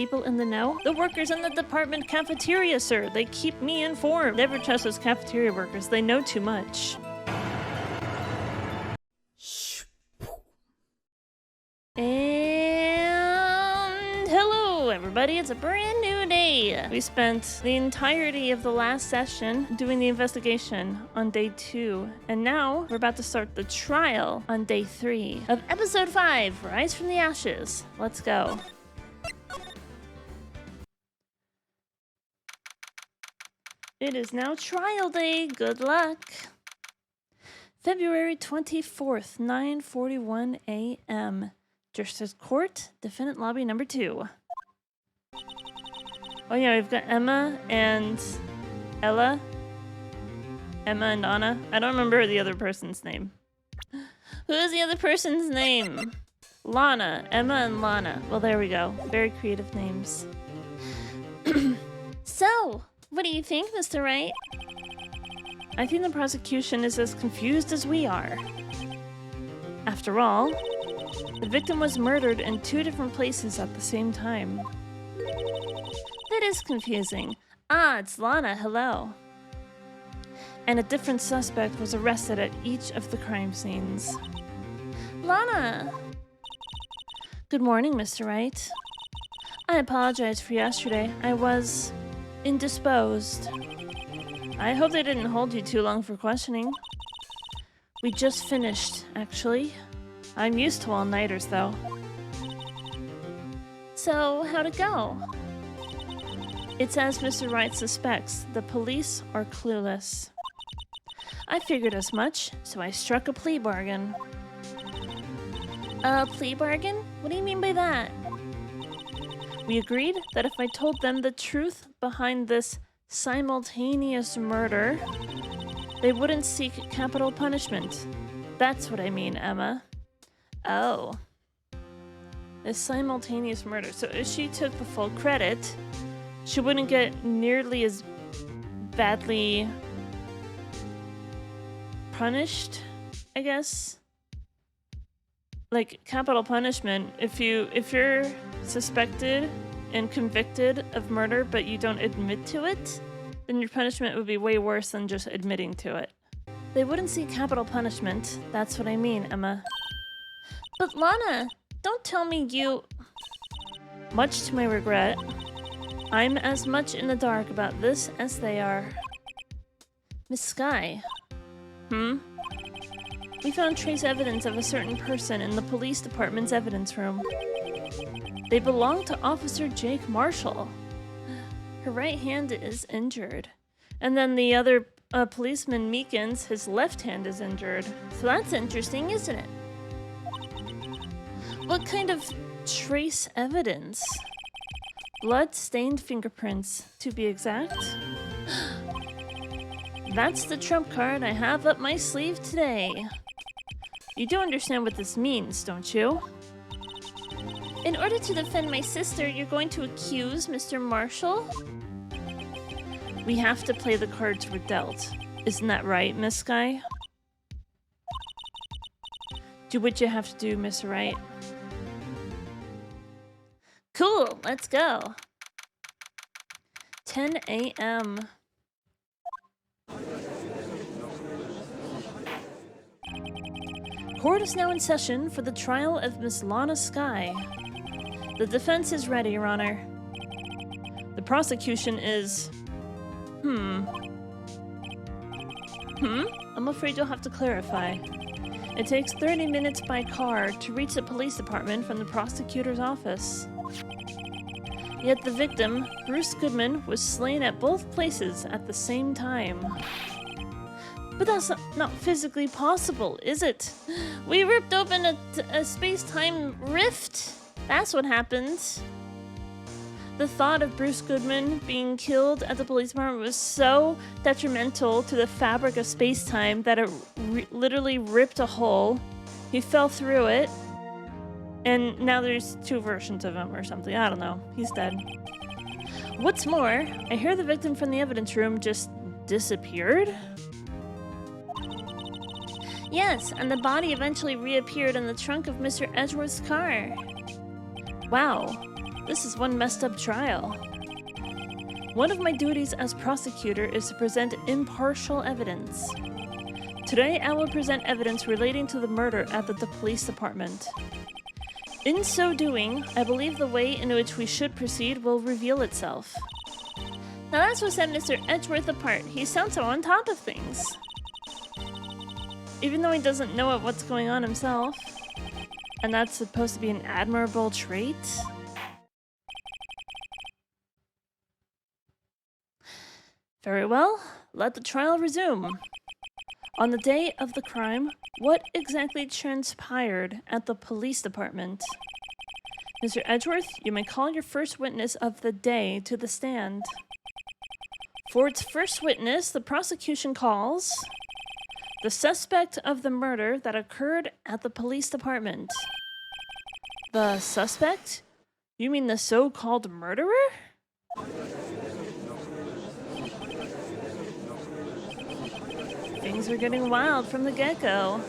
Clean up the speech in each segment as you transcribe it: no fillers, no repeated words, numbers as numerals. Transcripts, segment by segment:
people in the know? The workers in the department cafeteria, sir. They keep me informed. Never trust those cafeteria workers. They know too much. And hello, everybody. It's a brand new day. We spent the entirety of the last session doing the investigation on day 2. And now we're about to start the trial on day 3 of episode 5, Rise from the Ashes. Let's go. It is now trial day. Good luck. February 24th, 9:41 a.m. Justice Court, Defendant Lobby number 2. Oh yeah, we've got Emma and Ella. Emma and Anna. I don't remember the other person's name. Who is the other person's name? Lana. Emma and Lana. Well, there we go. Very creative names. So, what do you think, Mr. Wright? I think the prosecution is as confused as we are. After all, the victim was murdered in 2 different places at the same time. That is confusing. Ah, it's Lana, hello. And a different suspect was arrested at each of the crime scenes. Lana! Good morning, Mr. Wright. I apologize for yesterday. I was indisposed. I hope they didn't hold you too long for questioning. We just finished, actually. I'm used to all-nighters, though. So, how'd it go? It's as Mr. Wright suspects. The police are clueless. I figured as much, so I struck a plea bargain. A plea bargain? What do you mean by that? We agreed that if I told them the truth behind this simultaneous murder, they wouldn't seek capital punishment. That's what I mean, Emma. Oh. This simultaneous murder. So if she took the full credit, she wouldn't get nearly as badly punished, I guess. Like capital punishment, if you're suspected and convicted of murder, but you don't admit to it, then your punishment would be way worse than just admitting to it. They wouldn't see capital punishment. That's what I mean, Emma. But Lana, don't tell me you... Much to my regret, I'm as much in the dark about this as they are. Miss Skye. We found trace evidence of a certain person in the police department's evidence room. They belong to Officer Jake Marshall. Her right hand is injured. And then the other policeman, Meekins, his left hand is injured. So that's interesting, isn't it? What kind of trace evidence? Blood-stained fingerprints, to be exact. That's the trump card I have up my sleeve today. You do understand what this means, don't you? In order to defend my sister, you're going to accuse Mr. Marshall? We have to play the cards we're dealt. Isn't that right, Miss Skye? Do what you have to do, Miss Wright. Cool, let's go. 10 a.m. Court is now in session for the trial of Miss Lana Skye. The defense is ready, Your Honor. The prosecution is... I'm afraid you'll have to clarify. It takes 30 minutes by car to reach the police department from the prosecutor's office. Yet the victim, Bruce Goodman, was slain at both places at the same time. But that's not physically possible, is it? We ripped open a space-time rift. That's what happened. The thought of Bruce Goodman being killed at the police department was so detrimental to the fabric of space-time that it literally ripped a hole. He fell through it, and now there's 2 versions of him or something. I don't know. He's dead. What's more, I hear the victim from the evidence room just disappeared? Yes, and the body eventually reappeared in the trunk of Mr. Edgeworth's car. Wow. This is one messed up trial. One of my duties as prosecutor is to present impartial evidence. Today, I will present evidence relating to the murder at the police department. In so doing, I believe the way in which we should proceed will reveal itself. Now that's what set Mr. Edgeworth apart. He sounds so on top of things. Even though he doesn't know what's going on himself. And that's supposed to be an admirable trait? Very well, let the trial resume. On the day of the crime, what exactly transpired at the police department? Mr. Edgeworth, you may call your first witness of the day to the stand. For its first witness, the prosecution calls the suspect of the murder that occurred at the police department. The suspect? You mean the so-called murderer? Things are getting wild from the get-go.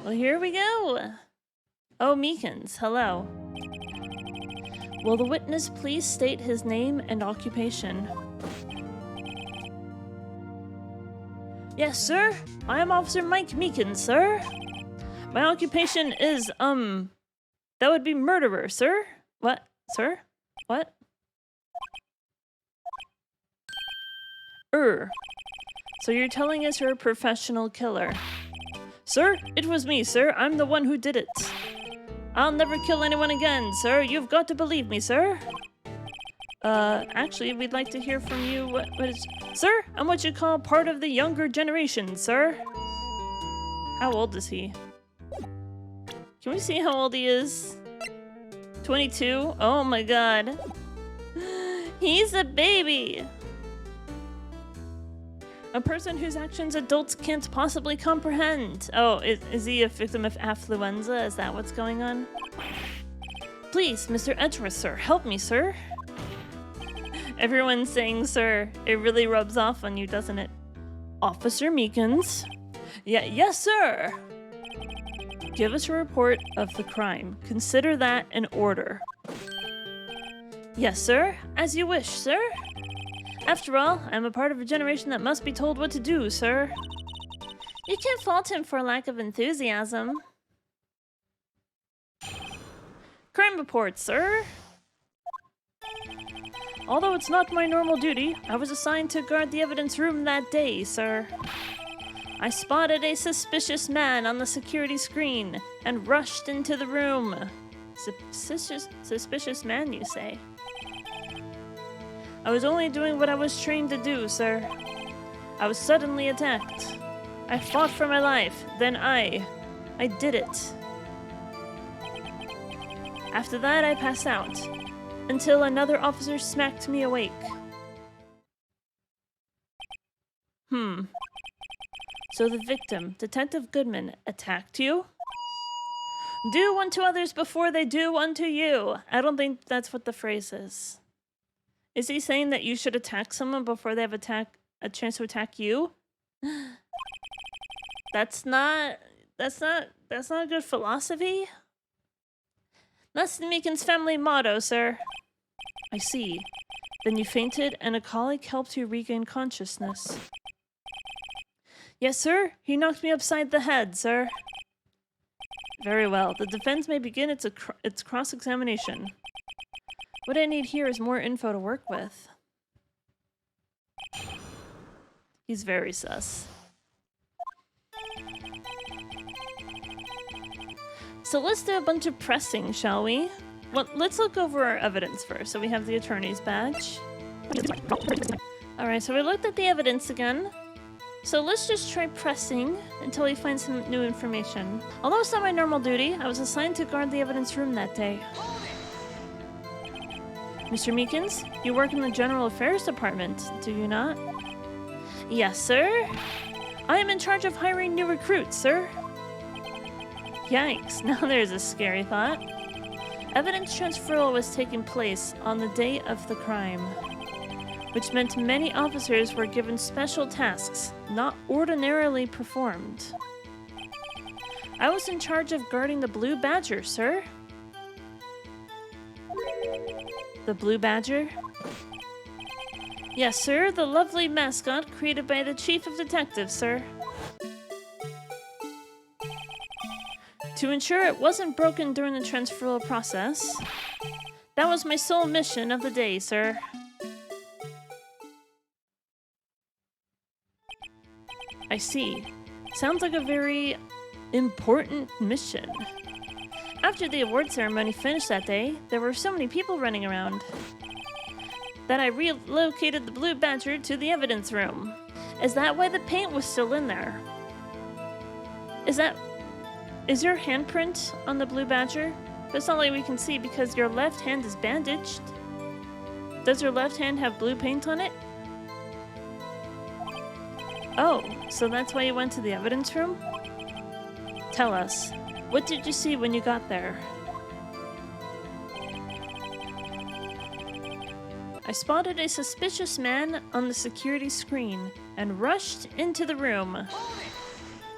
Well, here we go. Oh, Meekins, hello. Will the witness please state his name and occupation? Yes, sir. I am Officer Mike Meekins, sir. My occupation is, that would be murderer, sir. What? Sir? What? So you're telling us you're a professional killer? Sir, it was me, sir. I'm the one who did it. I'll never kill anyone again, sir. You've got to believe me, sir. Actually, we'd like to hear from you. What is... Sir, I'm what you call part of the younger generation, sir. How old is he? Can we see how old he is? 22? Oh my god. He's a baby! A person whose actions adults can't possibly comprehend. Oh, is he a victim of affluenza? Is that what's going on? Please, Mr. Edgeworth, sir, help me, sir. Everyone's saying, sir. It really rubs off on you, doesn't it? Officer Meekins. Yes, sir. Give us a report of the crime. Consider that an order. Yes, sir. As you wish, sir. After all, I'm a part of a generation that must be told what to do, sir. You can't fault him for lack of enthusiasm. Crime report, sir. Although it's not my normal duty, I was assigned to guard the evidence room that day, sir. I spotted a suspicious man on the security screen and rushed into the room. Suspicious man, you say? I was only doing what I was trained to do, sir. I was suddenly attacked. I fought for my life, then I did it. After that, I passed out, until another officer smacked me awake. So the victim, Detective Goodman, attacked you? Do unto others before they do unto you. I don't think that's what the phrase is. Is he saying that you should attack someone before they have a chance to attack you? That's not a good philosophy. That's the Meekins family motto, sir. I see. Then you fainted and a colleague helped you regain consciousness. Yes, sir. He knocked me upside the head, sir. Very well. The defense may begin its cross-examination. What I need here is more info to work with. He's very sus. So let's do a bunch of pressing, shall we? Well, let's look over our evidence first. So we have the attorney's badge. Alright, so we looked at the evidence again. So let's just try pressing until we find some new information. Although it's not my normal duty, I was assigned to guard the evidence room that day. Mr. Meekins, you work in the General Affairs Department, do you not? Yes, sir. I am in charge of hiring new recruits, sir. Yikes, now there's a scary thought. Evidence transferal was taking place on the day of the crime, which meant many officers were given special tasks not ordinarily performed. I was in charge of guarding the Blue Badger, sir. The Blue Badger? Yes, sir. The lovely mascot created by the Chief of Detectives, sir. To ensure it wasn't broken during the transferal process. That was my sole mission of the day, sir. I see. Sounds like a very important mission. After the award ceremony finished that day, there were so many people running around that I relocated the Blue Badger to the evidence room. Is that why the paint was still in there? Is your handprint on the Blue Badger? But it's not like we can see because your left hand is bandaged. Does your left hand have blue paint on it? Oh, so that's why you went to the evidence room? Tell us, what did you see when you got there? I spotted a suspicious man on the security screen and rushed into the room.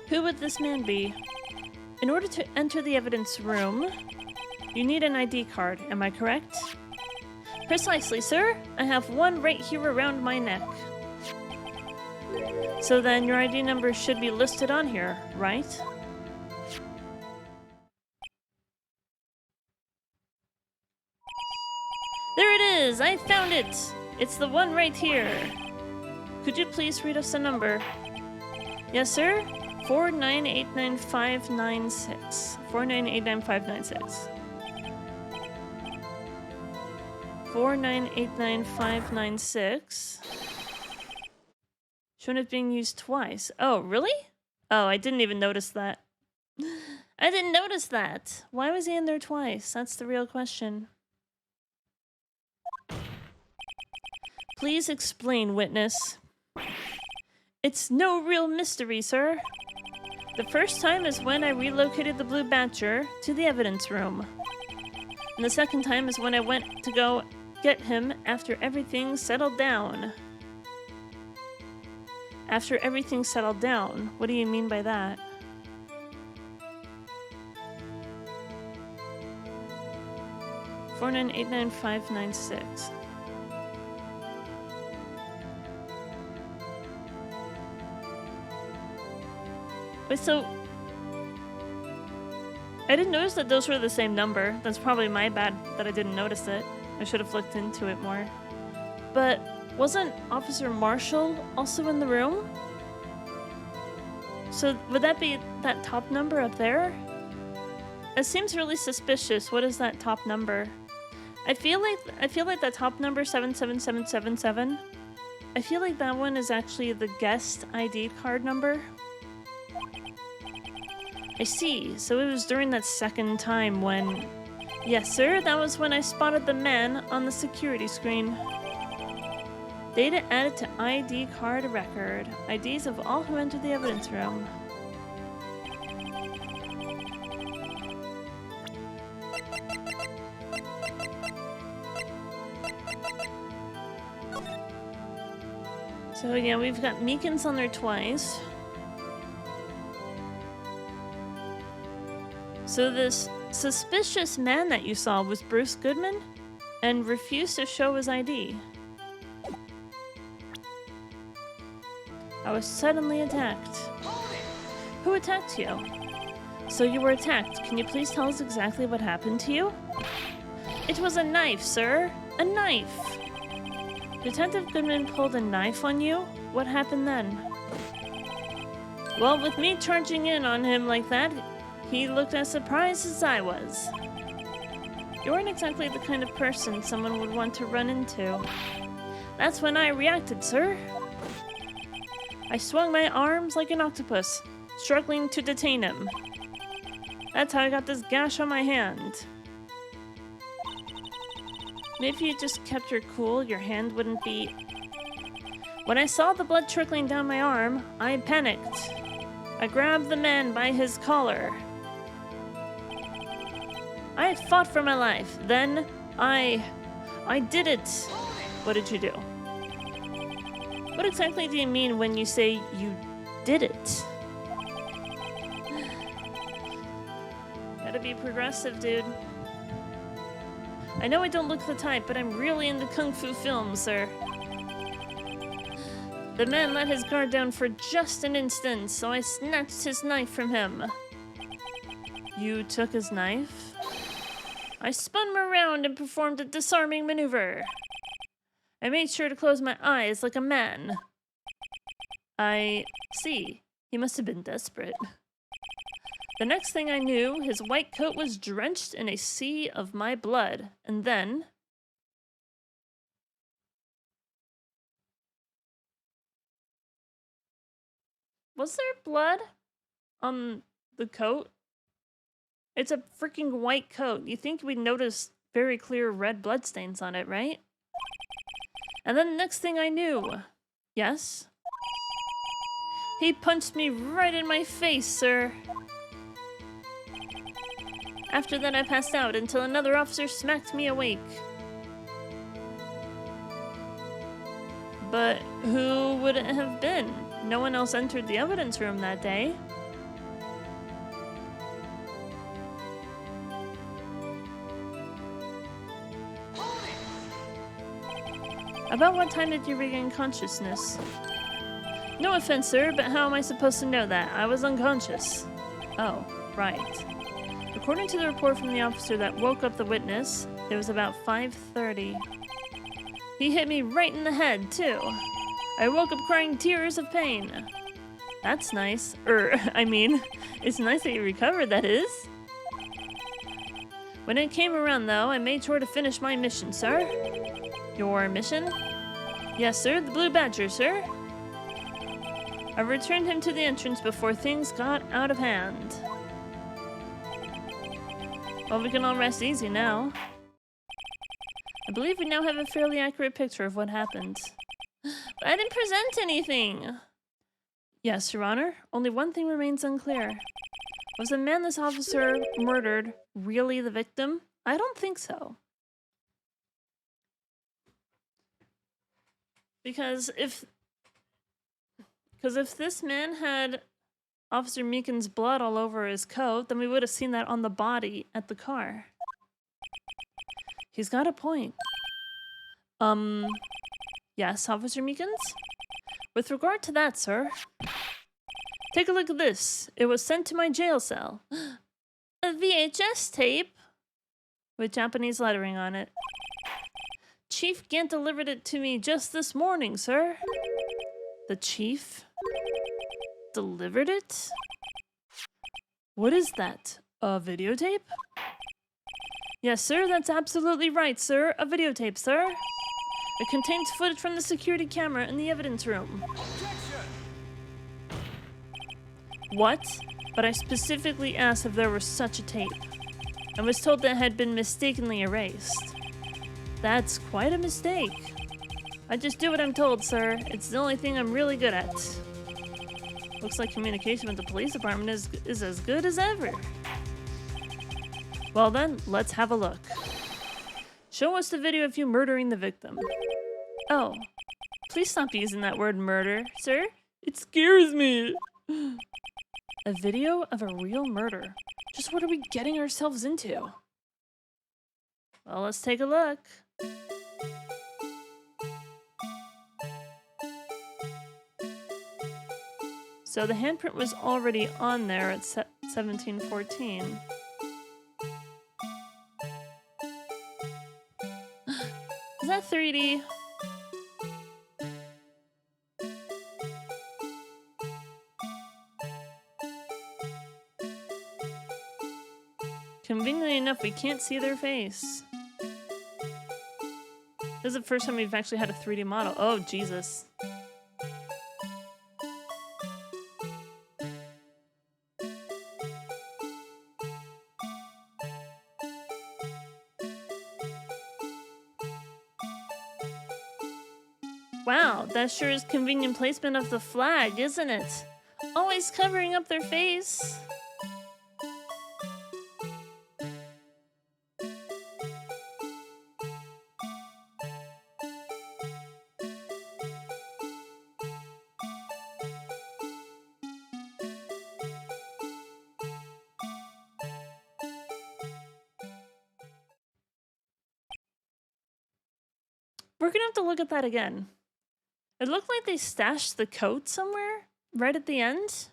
Who would this man be? In order to enter the evidence room, you need an ID card, am I correct? Precisely, sir. I have one right here around my neck. So then your ID number should be listed on here, right? There it is! I found it! It's the one right here. Could you please read us the number? Yes, sir? 4989596. 4989596. 4989596. Showing it being used twice. Oh, really? Oh, I didn't even notice that. I didn't notice that. Why was he in there twice? That's the real question. Please explain, witness. It's no real mystery, sir. The first time is when I relocated the Blue Badger to the evidence room. And the second time is when I went to go get him after everything settled down. After everything settled down? What do you mean by that? $4989596. Wait, so I didn't notice that those were the same number. That's probably my bad that I didn't notice it. I should have looked into it more. But wasn't Officer Marshall also in the room? So would that be that top number up there? It seems really suspicious. What is that top number? I feel like that top number 77777. I feel like that one is actually the guest ID card number. I see. So it was during that second time when... Yes, sir. That was when I spotted the man on the security screen. Data added to ID card record. IDs of all who entered the evidence room. So yeah, we've got Meekins on there twice. So this suspicious man that you saw was Bruce Goodman and refused to show his ID. I was suddenly attacked. Who attacked you? So you were attacked. Can you please tell us exactly what happened to you? It was a knife, sir. A knife. Detective Goodman pulled a knife on you? What happened then? Well, with me charging in on him like that, he looked as surprised as I was. You weren't exactly the kind of person someone would want to run into. That's when I reacted, sir. I swung my arms like an octopus, struggling to detain him. That's how I got this gash on my hand. Maybe if you just kept your cool, your hand wouldn't be... When I saw the blood trickling down my arm, I panicked. I grabbed the man by his collar. I fought for my life. Then I did it. What did you do? What exactly do you mean when you say you did it? Gotta be progressive, dude. I know I don't look the type, but I'm really into kung fu films, sir. The man let his guard down for just an instant, so I snatched his knife from him. You took his knife? I spun him around and performed a disarming maneuver. I made sure to close my eyes like a man. I see. He must have been desperate. The next thing I knew, his white coat was drenched in a sea of my blood. And then... Was there blood on the coat? It's a freaking white coat. You think we'd notice very clear red bloodstains on it, right? And then the next thing I knew... Yes? He punched me right in my face, sir. After that, I passed out until another officer smacked me awake. But who would it have been? No one else entered the evidence room that day. About what time did you regain consciousness? No offense, sir, but how am I supposed to know that? I was unconscious. Oh, right. According to the report from the officer that woke up the witness, it was about 5:30. He hit me right in the head, too. I woke up crying tears of pain. That's nice. I mean, it's nice that you recovered, that is. When it came around, though, I made sure to finish my mission, sir. Your mission? Yes, sir, the Blue Badger, sir. I returned him to the entrance before things got out of hand. Well, we can all rest easy now. I believe we now have a fairly accurate picture of what happened. But I didn't present anything! Yes, Your Honor. Only one thing remains unclear. Was the man this officer murdered really the victim? I don't think so. Because if this man had Officer Meekin's blood all over his coat, then we would have seen that on the body at the car. He's got a point. Yes, Officer Meekins? With regard to that, sir, take a look at this. It was sent to my jail cell. A VHS tape with Japanese lettering on it. Chief Gant delivered it to me just this morning, sir. The chief delivered it? What is that? A videotape? Yes, sir, that's absolutely right, sir. A videotape, sir. It contains footage from the security camera in the evidence room. What? But I specifically asked if there was such a tape. I was told that it had been mistakenly erased. That's quite a mistake. I just do what I'm told, sir. It's the only thing I'm really good at. Looks like communication with the police department is as good as ever. Well then, let's have a look. Show us the video of you murdering the victim. Oh, please stop using that word murder, sir. It scares me. A video of a real murder. Just what are we getting ourselves into? Well, let's take a look. So the handprint was already on there at 1714. Is that 3D? Conveniently enough, we can't see their face. This is the first time we've actually had a 3D model. Oh, Jesus. Wow, that sure is convenient placement of the flag, isn't it? Always covering up their face. We're gonna have to look at that again. It looked like they stashed the coat somewhere right at the end.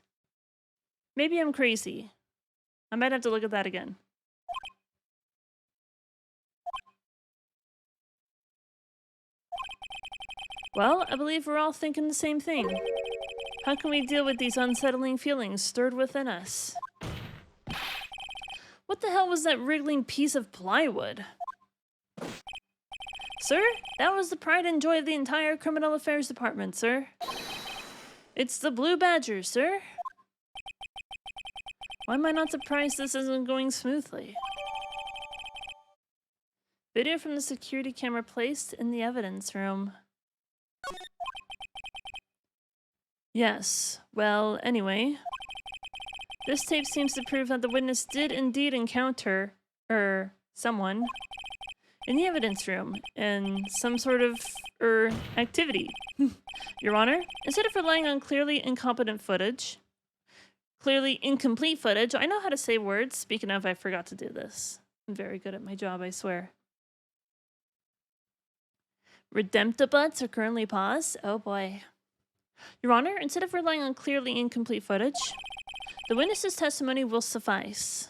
Maybe I'm crazy. I might have to look at that again. Well, I believe we're all thinking the same thing. How can we deal with these unsettling feelings stirred within us? What the hell was that wriggling piece of plywood? Sir, that was the pride and joy of the entire Criminal Affairs Department, sir. It's the Blue Badger, sir. Why am I not surprised this isn't going smoothly? Video from the security camera placed in the evidence room. Yes, well, anyway. This tape seems to prove that the witness did indeed encounter, someone in the evidence room in some sort of, activity. Your Honor, instead of relying on clearly incompetent footage, clearly incomplete footage, I know how to say words. Speaking of, I forgot to do this. I'm very good at my job, I swear. Redemptabuts are currently paused. Oh boy. Your Honor, instead of relying on clearly incomplete footage, the witness's testimony will suffice.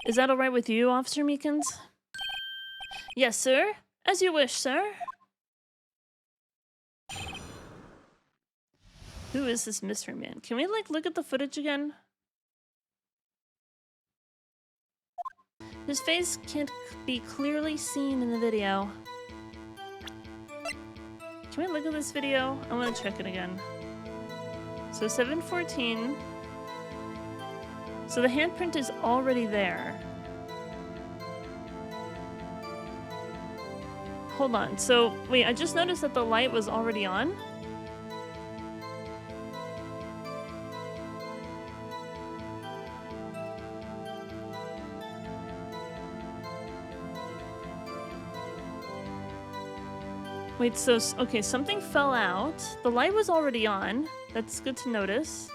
Is that alright with you, Officer Meekins? Yes, sir. As you wish, sir. Who is this mystery man? Can we, like, look at the footage again? His face can't be clearly seen in the video. Can we look at this video? I want to check it again. So 7:14. So the handprint is already there. Hold on. So, wait, I just noticed that the light was already on. Wait, so, okay, something fell out. The light was already on. That's good to notice.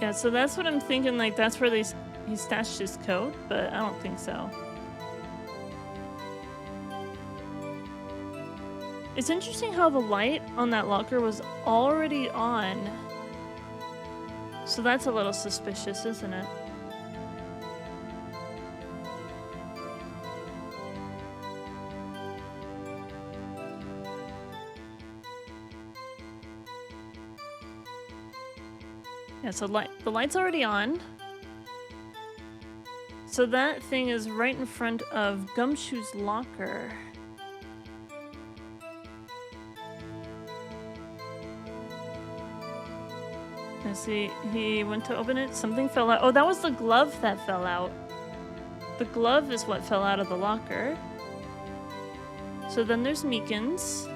Yeah, so that's what I'm thinking, like, that's where he stashed his coat, but I don't think so. It's interesting how the light on that locker was already on. So that's a little suspicious, isn't it? Yeah, so the light's already on. So that thing is right in front of Gumshoe's locker. I see, he went to open it, something fell out. Oh, that was the glove that fell out. The glove is what fell out of the locker. So then there's Meekins.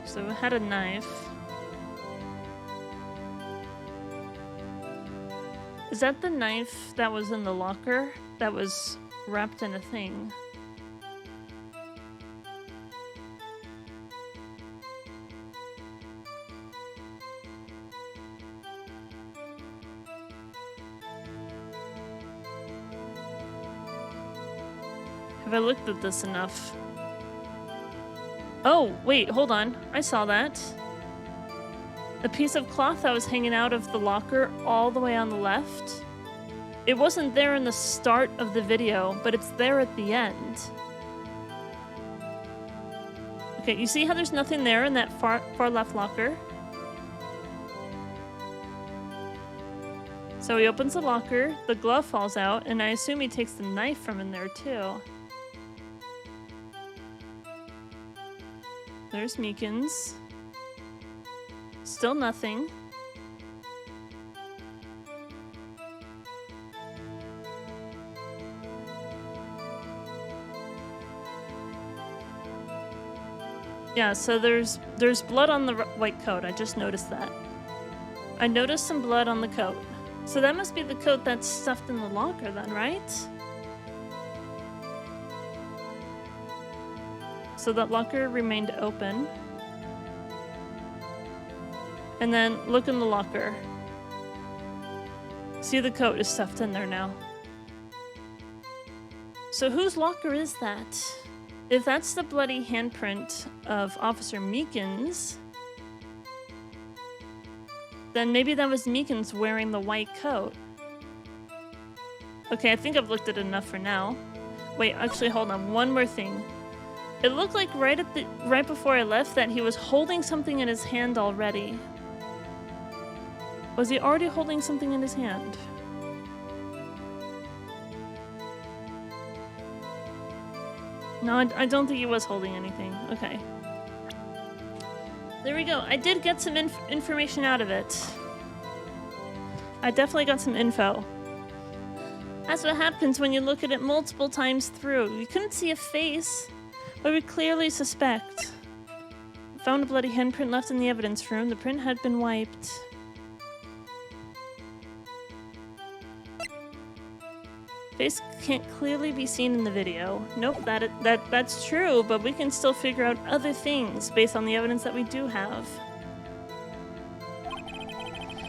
So it had a knife. Is that the knife that was in the locker? That was wrapped in a thing. Have I looked at this enough? Oh, wait, hold on. I saw that. The piece of cloth that was hanging out of the locker all the way on the left. It wasn't there in the start of the video, but it's there at the end. Okay, you see how there's nothing there in that far left locker? So he opens the locker, the glove falls out, and I assume he takes the knife from in there too. There's Meekins. Still nothing. Yeah, so there's blood on the white coat. I just noticed that. I noticed some blood on the coat. So that must be the coat that's stuffed in the locker then, right? So that locker remained open. And then look in the locker. See, the coat is stuffed in there now. So whose locker is that? If that's the bloody handprint of Officer Meekins, then maybe that was Meekins wearing the white coat. Okay, I think I've looked at it enough for now. Wait, actually, hold on. One more thing. It looked like right before I left that he was holding something in his hand already. Was he already holding something in his hand? No, I don't think he was holding anything. Okay. There we go. I did get some information out of it. I definitely got some info. That's what happens when you look at it multiple times through. We couldn't see a face, but we clearly suspect. Found a bloody handprint left in the evidence room. The print had been wiped. Face can't clearly be seen in the video. Nope, that's true, but we can still figure out other things based on the evidence that we do have.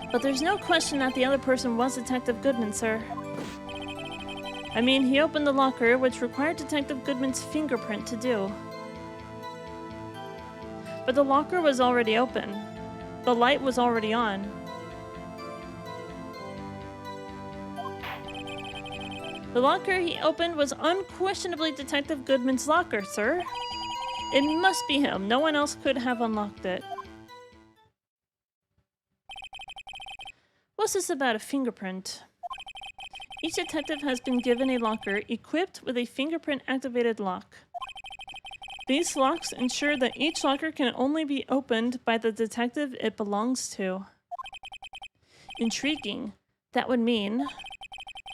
But there's no question that the other person was Detective Goodman, sir. I mean, he opened the locker, which required Detective Goodman's fingerprint to do. But the locker was already open. The light was already on. The locker he opened was unquestionably Detective Goodman's locker, sir. It must be him. No one else could have unlocked it. What's this about a fingerprint? Each detective has been given a locker equipped with a fingerprint-activated lock. These locks ensure that each locker can only be opened by the detective it belongs to. Intriguing. That would mean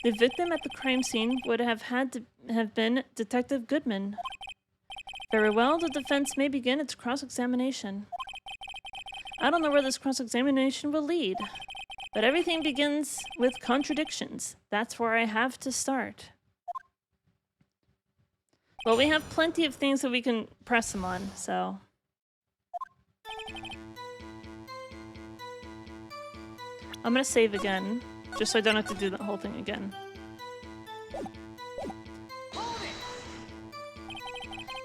the victim at the crime scene would have had to have been Detective Goodman. Very well, the defense may begin its cross-examination. I don't know where this cross-examination will lead, but everything begins with contradictions. That's where I have to start. Well, we have plenty of things that we can press him on, so... I'm gonna save again. Just so I don't have to do that whole thing again.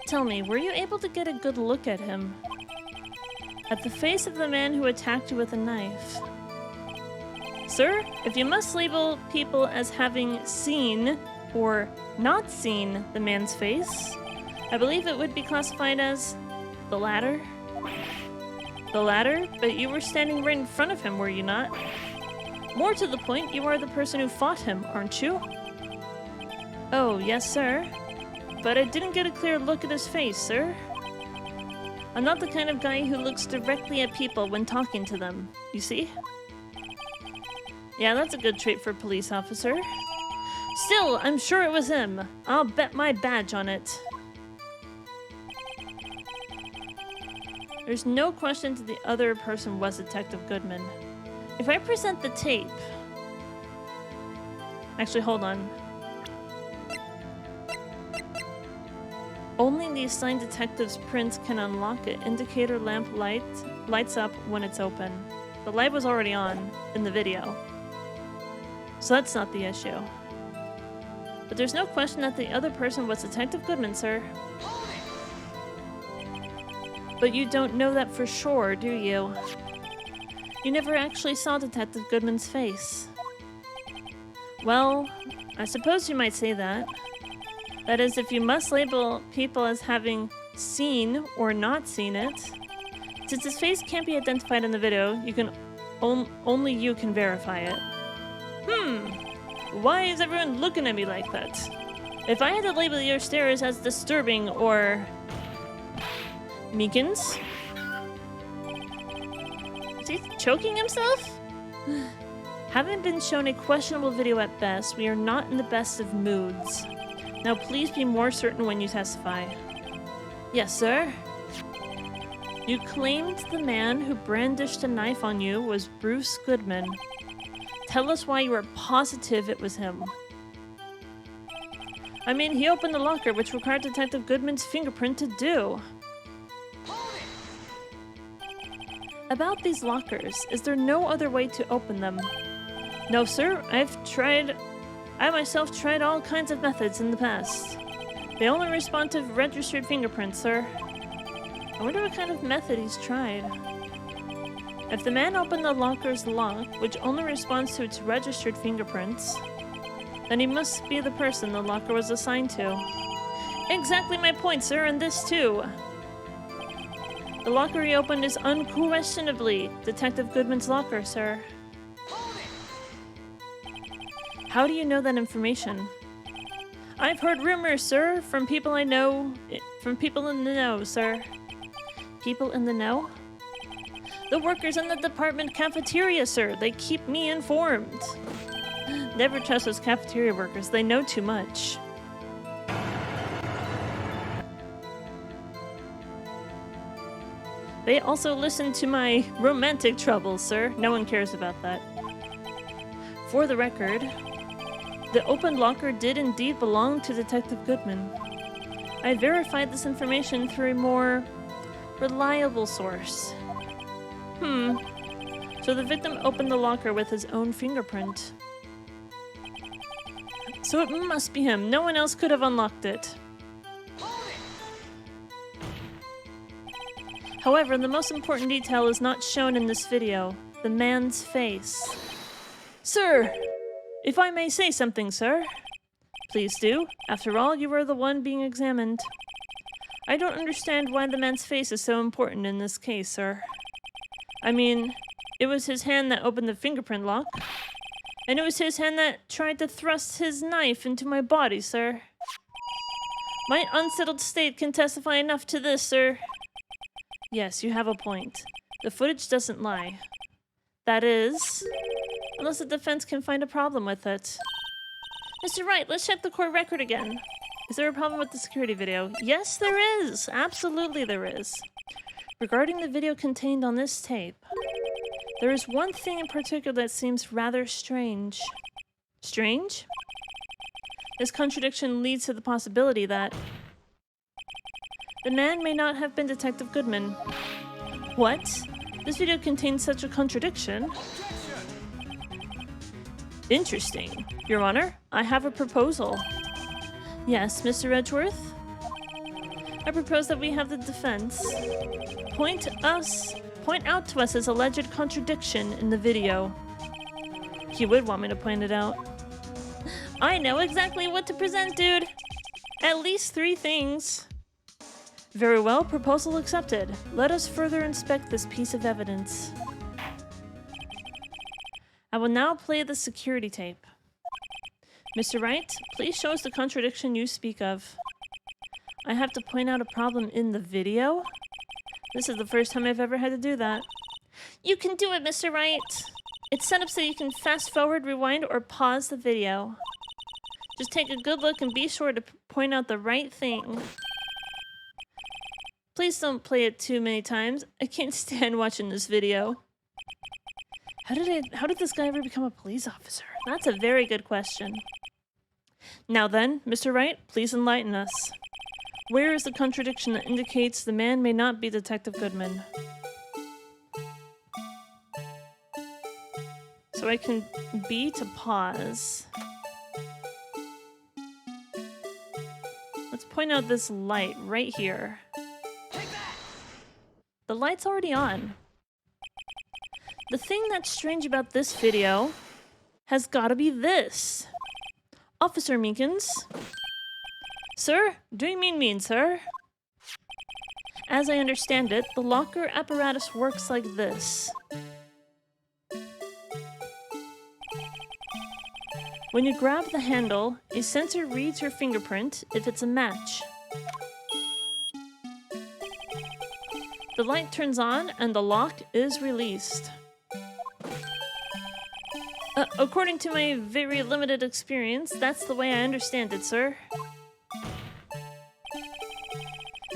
Tell me, were you able to get a good look at him? At the face of the man who attacked you with a knife? Sir, if you must label people as having seen or not seen the man's face, I believe it would be classified as the latter. The latter? But you were standing right in front of him, were you not? More to the point, you are the person who fought him, aren't you? Oh, yes, sir. But I didn't get a clear look at his face, sir. I'm not the kind of guy who looks directly at people when talking to them, you see? Yeah, that's a good trait for a police officer. Still, I'm sure it was him. I'll bet my badge on it. There's no question that the other person was Detective Goodman. If I present the tape... Actually, hold on. Only the assigned detective's prints can unlock it. Indicator lamp lights up when it's open. The light was already on in the video. So that's not the issue. But there's no question that the other person was Detective Goodman, sir. But you don't know that for sure, do you? You never actually saw Detective Goodman's face. Well, I suppose you might say that. That is, if you must label people as having seen or not seen it. Since his face can't be identified in the video, you can only you can verify it. Why is everyone looking at me like that? If I had to label your stares as disturbing or... Meekins? Is he choking himself? Having been shown a questionable video at best, we are not in the best of moods. Now please be more certain when you testify. Yes, sir? You claimed the man who brandished a knife on you was Bruce Goodman. Tell us why you were positive it was him. I mean, he opened the locker, which required Detective Goodman's fingerprint to do. About these lockers, is there no other way to open them? No, sir. I myself tried all kinds of methods in the past. They only respond to registered fingerprints, sir. I wonder what kind of method he's tried. If the man opened the locker's lock, which only responds to its registered fingerprints, then he must be the person the locker was assigned to. Exactly my point, sir, and this too. The locker he opened is unquestionably Detective Goodman's locker, sir. How do you know that information? I've heard rumors, sir, from people I know, from people in the know, sir. People in the know? The workers in the department cafeteria, sir. They keep me informed. Never trust those cafeteria workers. They know too much. They also listen to my romantic troubles, sir. No one cares about that. For the record, the open locker did indeed belong to Detective Goodman. I verified this information through a more reliable source. So the victim opened the locker with his own fingerprint. So it must be him. No one else could have unlocked it. However, the most important detail is not shown in this video. The man's face. Sir! If I may say something, sir. Please do. After all, you are the one being examined. I don't understand why the man's face is so important in this case, sir. I mean, it was his hand that opened the fingerprint lock. And it was his hand that tried to thrust his knife into my body, sir. My unsettled state can testify enough to this, sir. Yes, you have a point. The footage doesn't lie. That is, unless the defense can find a problem with it. Mr. Wright, let's check the court record again. Is there a problem with the security video? Yes, there is. Absolutely there is. Regarding the video contained on this tape, there is one thing in particular that seems rather strange. Strange? This contradiction leads to the possibility that the man may not have been Detective Goodman. What? This video contains such a contradiction? Interesting. Your Honor, I have a proposal. Yes, Mr. Edgeworth? I propose that we have the defense point out to us his alleged contradiction in the video. He would want me to point it out. I know exactly what to present, dude. At least 3 things. Very well, proposal accepted. Let us further inspect this piece of evidence. I will now play the security tape. Mr. Wright, please show us the contradiction you speak of. I have to point out a problem in the video? This is the first time I've ever had to do that. You can do it, Mr. Wright! It's set up so you can fast forward, rewind, or pause the video. Just take a good look and be sure to point out the right thing. Please don't play it too many times. I can't stand watching this video. How did this guy ever become a police officer? That's a very good question. Now then, Mr. Wright, please enlighten us. Where is the contradiction that indicates the man may not be Detective Goodman? So I can B to pause. Let's point out this light right here. The light's already on. The thing that's strange about this video has gotta be this. Officer Meekins. Sir? Do you mean, sir? As I understand it, the locker apparatus works like this. When you grab the handle, a sensor reads your fingerprint if it's a match. The light turns on and the lock is released. According to my very limited experience, that's the way I understand it, sir.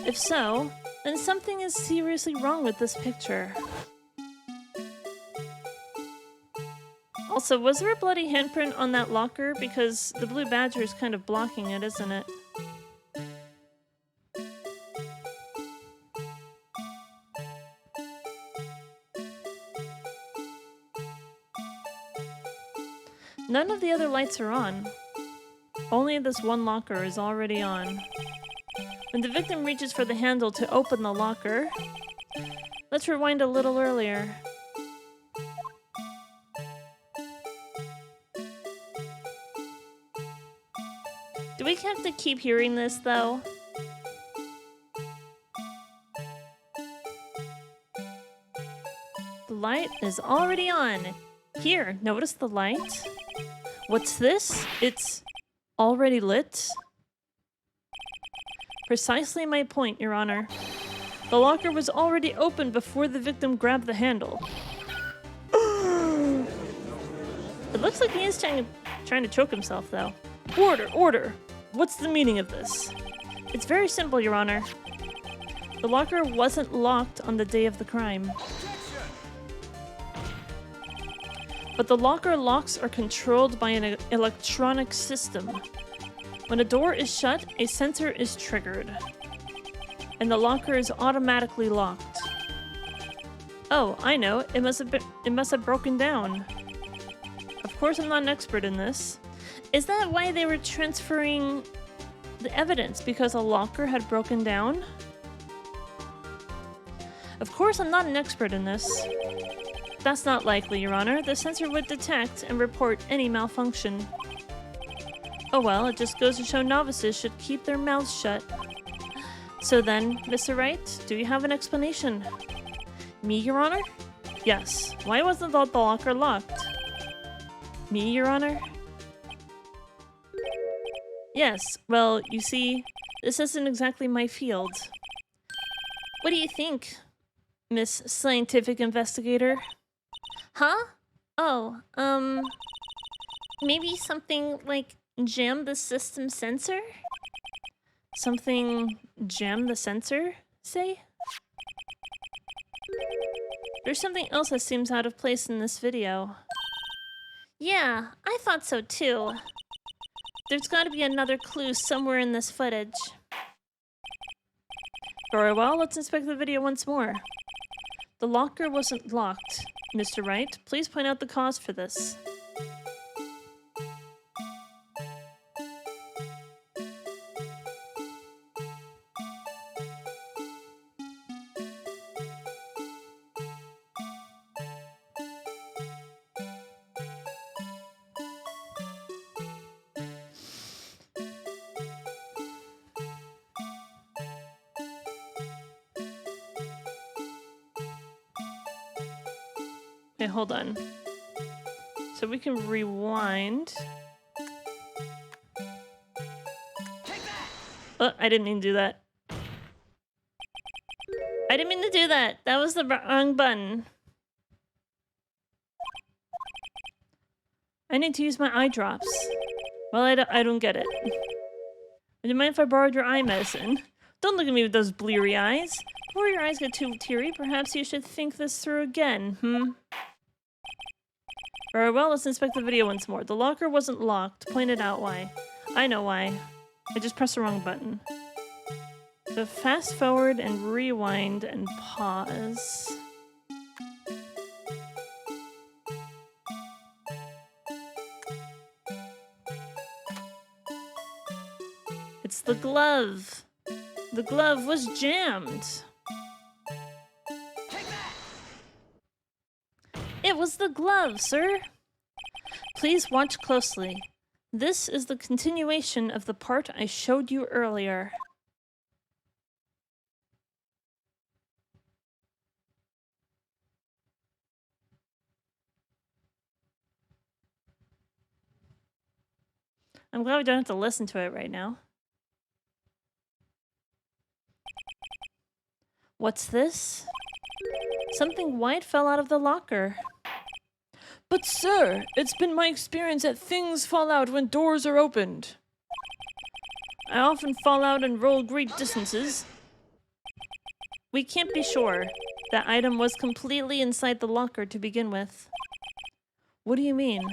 If so, then something is seriously wrong with this picture. Also, was there a bloody handprint on that locker? Because the blue badger is kind of blocking it, isn't it? None of the other lights are on. Only this one locker is already on. When the victim reaches for the handle to open the locker... Let's rewind a little earlier. Do we have to keep hearing this, though? The light is already on. Here, notice the light? What's this? It's already lit? Precisely my point, Your Honor. The locker was already open before the victim grabbed the handle. It looks like he is trying to choke himself, though. Order! Order! What's the meaning of this? It's very simple, Your Honor. The locker wasn't locked on the day of the crime. But the locker locks are controlled by an electronic system. When a door is shut, a sensor is triggered. And the locker is automatically locked. Oh, I know. It must have broken down. Of course, I'm not an expert in this. Is that why they were transferring the evidence? Because a locker had broken down? Of course, I'm not an expert in this. That's not likely, Your Honor. The sensor would detect and report any malfunction. Oh well, it just goes to show novices should keep their mouths shut. So then, Mr. Wright, do you have an explanation? Me, Your Honor? Yes. Why wasn't the locker locked? Me, Your Honor? Yes. Well, you see, this isn't exactly my field. What do you think, Miss Scientific Investigator? Huh? Oh, maybe something like jam the system sensor? Something jam the sensor, say? There's something else that seems out of place in this video. Yeah, I thought so too. There's gotta be another clue somewhere in this footage. Very well, let's inspect the video once more. The locker wasn't locked. Mr. Wright, please point out the cause for this. Okay, hold on. So we can rewind. Oh, I didn't mean to do that. I didn't mean to do that. That was the wrong button. I need to use my eye drops. Well, I don't get it. Would you mind if I borrowed your eye medicine? Don't look at me with those bleary eyes. Before your eyes get too teary, perhaps you should think this through again, Very well, let's inspect the video once more. The locker wasn't locked. Pointed out why. I know why. I just pressed the wrong button. So fast forward and rewind and pause. It's the glove. The glove was jammed. It was the glove, sir. Please watch closely. This is the continuation of the part I showed you earlier. I'm glad we don't have to listen to it right now. What's this? Something white fell out of the locker. But sir, it's been my experience that things fall out when doors are opened. I often fall out and roll great distances. we can't be sure. That item was completely inside the locker to begin with. What do you mean?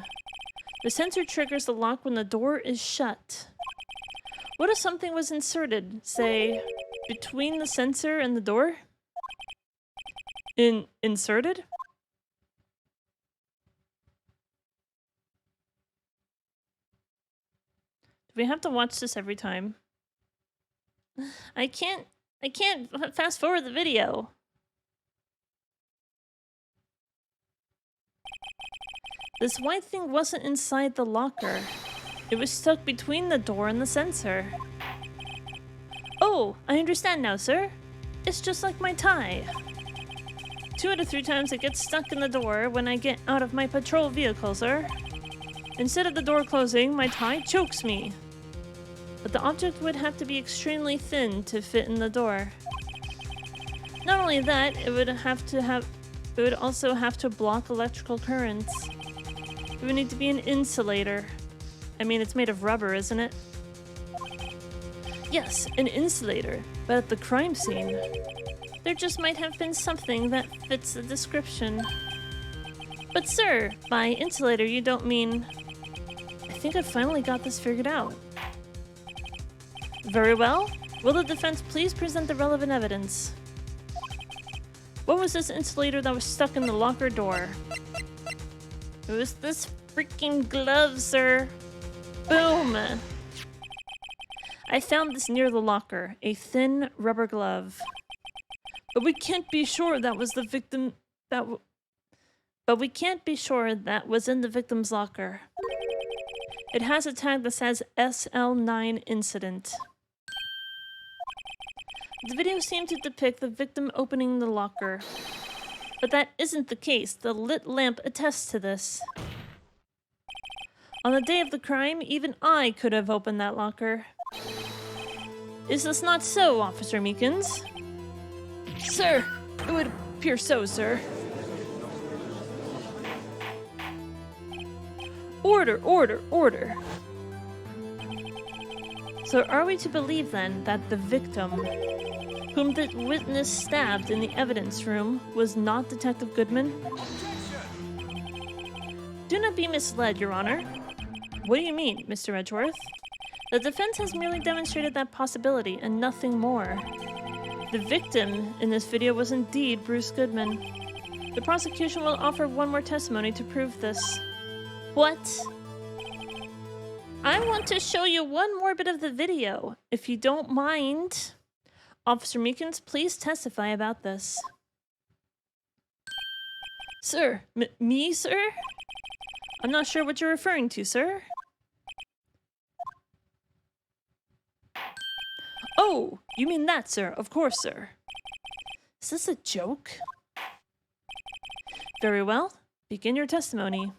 The sensor triggers the lock when the door is shut. What if something was inserted, say, between the sensor and the door? Inserted? Do we have to watch this every time? I can't fast forward the video. This white thing wasn't inside the locker. It was stuck between the door and the sensor. Oh, I understand now, sir. It's just like my tie. 2 out of 3 times it gets stuck in the door when I get out of my patrol vehicle, sir. Instead of the door closing, my tie chokes me. But the object would have to be extremely thin to fit in the door. Not only that, it would also have to block electrical currents. It would need to be an insulator. I mean, it's made of rubber, isn't it? Yes, an insulator, but at the crime scene, there just might have been something that fits the description. But sir, by insulator you don't mean... I think I finally got this figured out. Very well. Will the defense please present the relevant evidence? What was this insulator that was stuck in the locker door? It was this freaking glove, sir. Boom! I found this near the locker, a thin rubber glove. But we can't be sure that was the victim But we can't be sure that was in the victim's locker. It has a tag that says SL9 incident. The video seemed to depict the victim opening the locker. But that isn't the case. The lit lamp attests to this. On the day of the crime, even I could have opened that locker. Is this not so, Officer Meekins? Sir, it would appear so, sir. Order, order, order. So are we to believe then that the victim, whom the witness stabbed in the evidence room, was not Detective Goodman? Do not be misled, Your Honor. What do you mean, Mr. Edgeworth? The defense has merely demonstrated that possibility and nothing more. The victim in this video was indeed Bruce Goodman. The prosecution will offer one more testimony to prove this. What? I want to show you one more bit of the video, if you don't mind. Officer Meekins, please testify about this. Sir, me, sir? I'm not sure what you're referring to, sir. Oh, you mean that, sir? Of course, sir. Is this a joke? Very well. Begin your testimony.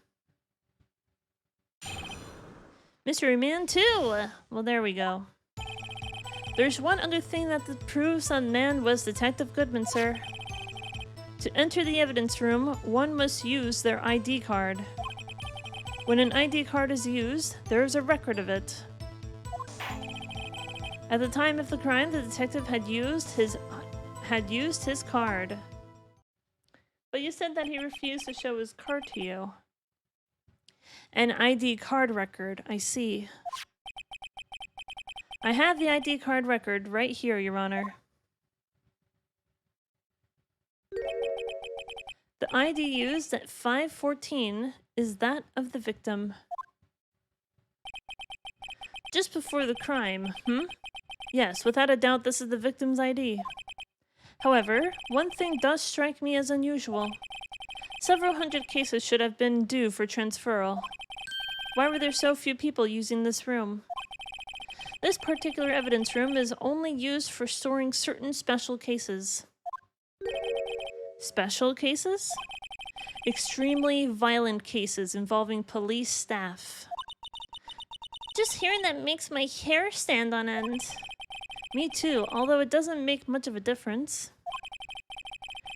Mystery Man 2! Well, there we go. There's one other thing that proves that man was Detective Goodman, sir. To enter the evidence room, one must use their ID card. When an ID card is used, there is a record of it. At the time of the crime, the detective had used his card. But you said that he refused to show his card to you. An ID card record, I see. I have the ID card record right here, Your Honor. The ID used at 5:14 is that of the victim. Just before the crime, Yes, without a doubt this is the victim's ID. However, one thing does strike me as unusual. Several hundred cases should have been due for transferal. Why were there so few people using this room? This particular evidence room is only used for storing certain special cases. Special cases? Extremely violent cases involving police staff. Just hearing that makes my hair stand on end. Me too, although it doesn't make much of a difference.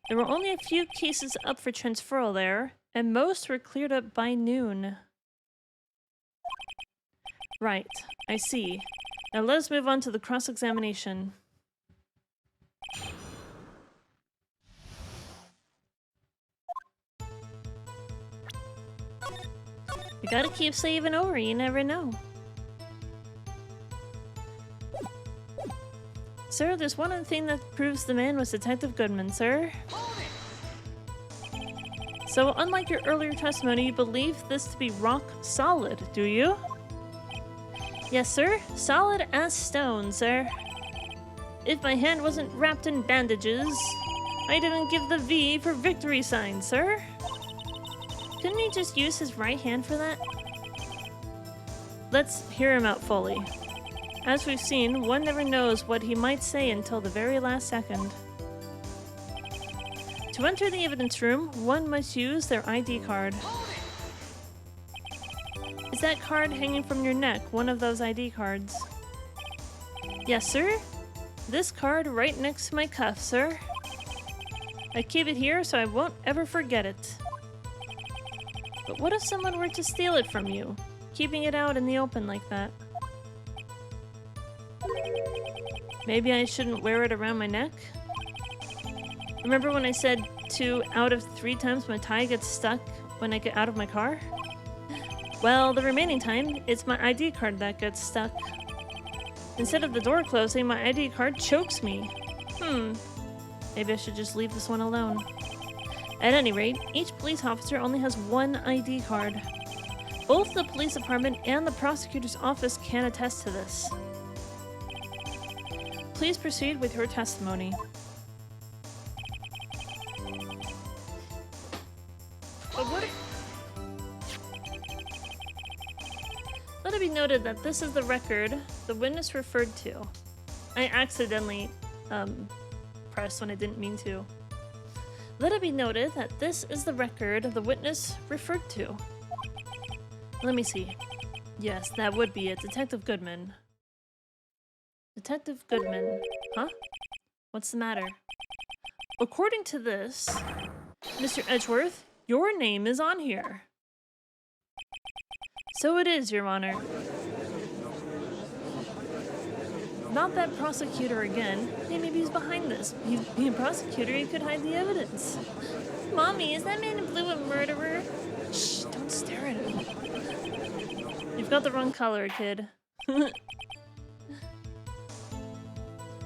There were only a few cases up for transferal there, and most were cleared up by noon. Right, I see. Now let's move on to the cross-examination. We gotta keep saving over, you never know. Sir, there's one other thing that proves the man was Detective Goodman, sir. So, unlike your earlier testimony, you believe this to be rock solid, do you? Yes, sir. Solid as stone, sir. If my hand wasn't wrapped in bandages, I'd even give the V for victory sign, sir. Couldn't he just use his right hand for that? Let's hear him out fully. As we've seen, one never knows what he might say until the very last second. To enter the evidence room, one must use their ID card. Is that card hanging from your neck one of those ID cards? Yes, sir. This card right next to my cuff, sir. I keep it here so I won't ever forget it. But what if someone were to steal it from you, keeping it out in the open like that? Maybe I shouldn't wear it around my neck? Remember when I said 2 out of 3 times my tie gets stuck when I get out of my car? Well, the remaining time, it's my ID card that gets stuck. Instead of the door closing, my ID card chokes me. Maybe I should just leave this one alone. At any rate, each police officer only has one ID card. Both the police department and the prosecutor's office can attest to this. Please proceed with your testimony. But what if... Let it be noted that this is the record the witness referred to. I accidentally pressed when I didn't mean to. Let it be noted that this is the record the witness referred to. Let me see. Yes, that would be it. Detective Goodman. Detective Goodman. Huh? What's the matter? According to this, Mr. Edgeworth, your name is on here. So it is, Your Honor. Not that prosecutor again. Hey, maybe he's behind this. He's being a prosecutor, he could hide the evidence. Mommy, is that man in blue a murderer? Shh, don't stare at him. You've got the wrong color, kid.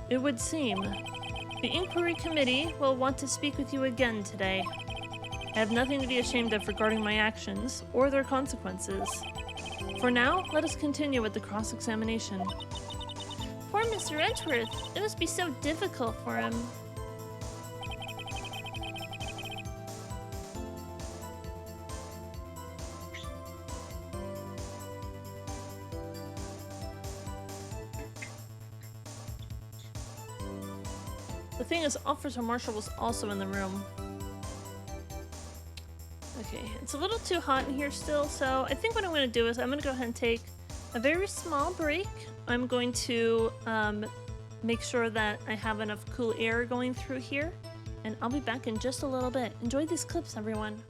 It would seem. The inquiry committee will want to speak with you again today. I have nothing to be ashamed of regarding my actions, or their consequences. For now, let us continue with the cross-examination. Poor Mr. Edgeworth. It must be so difficult for him. The thing is, Officer Marshall was also in the room. Okay, it's a little too hot in here still, so I think what I'm going to do is I'm going to go ahead and take a very small break. I'm going to make sure that I have enough cool air going through here, and I'll be back in just a little bit. Enjoy these clips, everyone.